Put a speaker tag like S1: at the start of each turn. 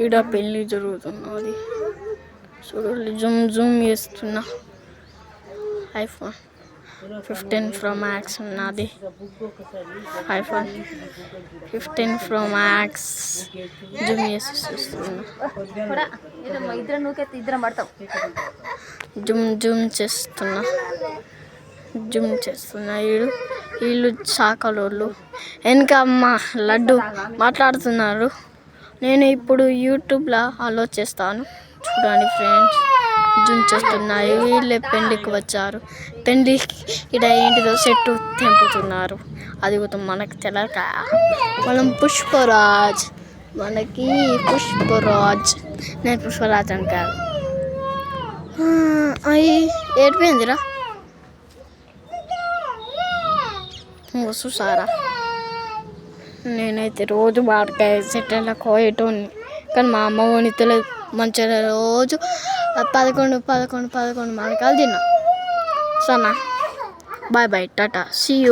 S1: ఈడ పెళ్ళి జరుగుతున్నది చూడండి. జూమ్ జూమ్ చేస్తున్నా. ఐఫోన్ 15 Pro Max ఉన్నది. ఐఫోన్ 15 Pro Max జూమ్ చేసి చూస్తున్నా. జూమ్ జూమ్ చేస్తున్నా. వీళ్ళు చాకలోళ్ళు. వెనక అమ్మ లడ్డు మాట్లాడుతున్నారు. నేను ఇప్పుడు యూట్యూబ్లో అప్లోడ్ చేస్తాను. చూడండి ఫ్రెండ్స్, జూమ్ చేస్తున్నాయి. వీళ్ళే పెళ్ళికి వచ్చారు. పెళ్ళికి ఇక్కడ ఏంటిదో చెట్టు తెంపుతున్నారు. అది కూడా మనకు తెలక మనం పుష్పరాజ్. మనకి పుష్పరాజ్. నేను పుష్పరాజ్ అని కాదు. అయ్యి ఏడిపోయిందిరా. చూసారా, నేనైతే రోజు మామిడికాయ చెట్ల కోయటోని, కానీ మా అమ్మ కొనితలేదు. మంచిగా రోజు 11 మామిడికాయలు తిన్నా. సరేనా, బాయ్ బాయ్, టాటా, సీ యూ.